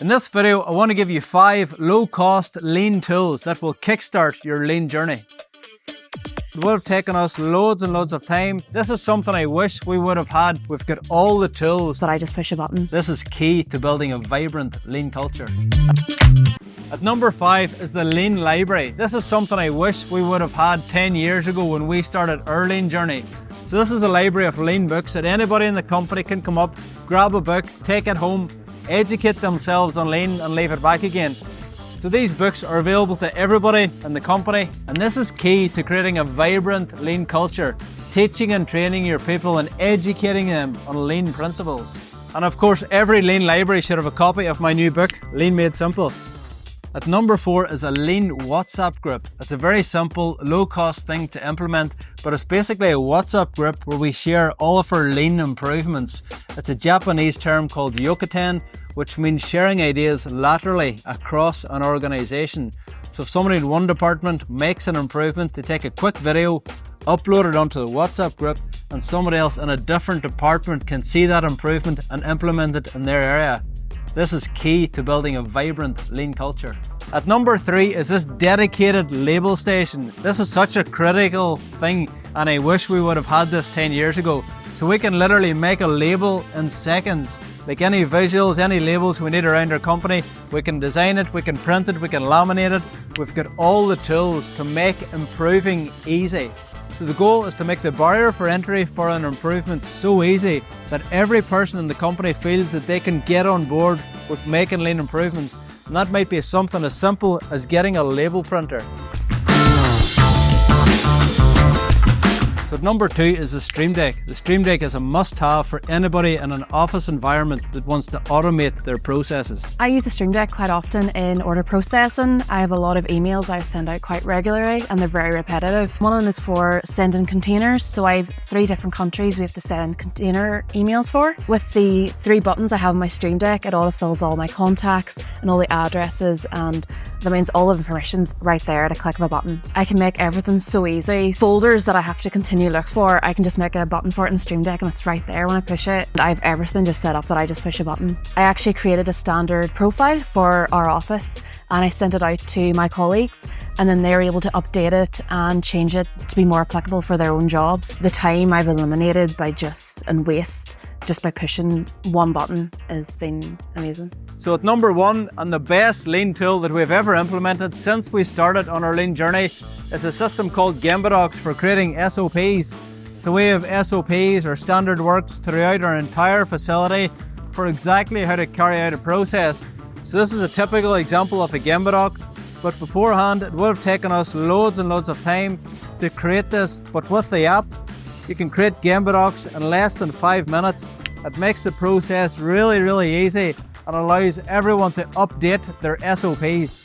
In this video, I want to give you 5 low-cost lean tools that will kickstart your lean journey. It would have taken us loads and loads of time. This is something I wish we would have had. We've got all the tools. But I just push a button. This is key to building a vibrant lean culture. At number 5 is the lean library. This is something I wish we would have had 10 years ago when we started our lean journey. So this is a library of lean books that anybody in the company can come up, grab a book, take it home, educate themselves on lean and leave it back again. So these books are available to everybody in the company, and this is key to creating a vibrant lean culture, teaching and training your people and educating them on lean principles. And of course, every lean library should have a copy of my new book, Lean Made Simple. At number 4 is a lean WhatsApp group. It's a very simple, low-cost thing to implement, but it's basically a WhatsApp group where we share all of our lean improvements. It's a Japanese term called yokoten, which means sharing ideas laterally across an organization. So if somebody in one department makes an improvement, they take a quick video, upload it onto the WhatsApp group, and somebody else in a different department can see that improvement and implement it in their area. This is key to building a vibrant lean culture. At number 3 is this dedicated label station. This is such a critical thing, and I wish we would have had this 10 years ago. So we can literally make a label in seconds. Like any visuals, any labels we need around our company, we can design it, we can print it, we can laminate it. We've got all the tools to make improving easy. So the goal is to make the barrier for entry for an improvement so easy that every person in the company feels that they can get on board with making lean improvements. And that might be something as simple as getting a label printer. So at number 2 is the Stream Deck. The Stream Deck is a must-have for anybody in an office environment that wants to automate their processes. I use the Stream Deck quite often in order processing. I have a lot of emails I send out quite regularly and they're very repetitive. One of them is for sending containers. So I have 3 different countries we have to send container emails for. With the 3 buttons I have on my Stream Deck, it autofills all my contacts and all the addresses, and that means all of the information's right there at a click of a button. I can make everything so easy. Folders that I have to continue look for, I can just make a button for it in the Stream Deck and it's right there when I push it. I have everything just set up that I just push a button. I actually created a standard profile for our office and I sent it out to my colleagues, and then they were able to update it and change it to be more applicable for their own jobs. The time I've eliminated and waste just by pushing one button has been amazing. So at number 1, and the best lean tool that we've ever implemented since we started on our lean journey, is a system called gambero for creating SOPs. So we have SOPs or standard works throughout our entire facility for exactly how to carry out a process. So this is a typical example of a gambero, but beforehand it would have taken us loads and loads of time to create this, but with the app you can create gamberos in less than 5 minutes. It makes the process really easy and allows everyone to update their SOPs.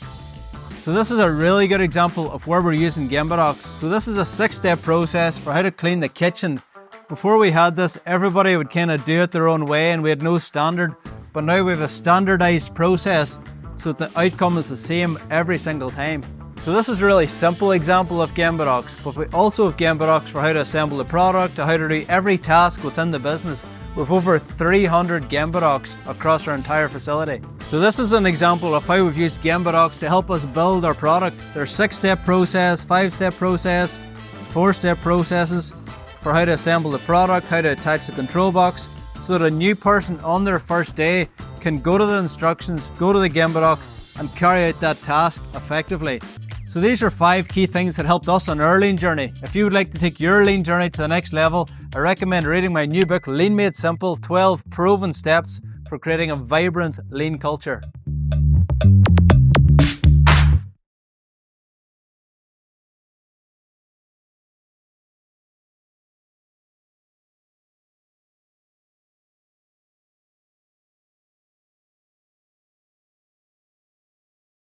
So this is a really good example of where we're using gamberos. So this is a 6-step process for how to clean the kitchen. Before we had this, everybody would kind of do it their own way and we had no standard, but now we have a standardized process so that the outcome is the same every single time. So this is a really simple example of gamberos, but we also have gamberos for how to assemble the product, how to do every task within the business. We have over 300 gamberos across our entire facility. So this is an example of how we've used gamberos to help us build our product. There's 6-step process, 5-step process, 4-step processes for how to assemble the product, how to attach the control box, so that a new person on their first day can go to the instructions, go to the gambero and carry out that task effectively. So these are 5 key things that helped us on our lean journey. If you would like to take your lean journey to the next level, I recommend reading my new book, Lean Made Simple, 12 Proven Steps for Creating a Vibrant Lean Culture.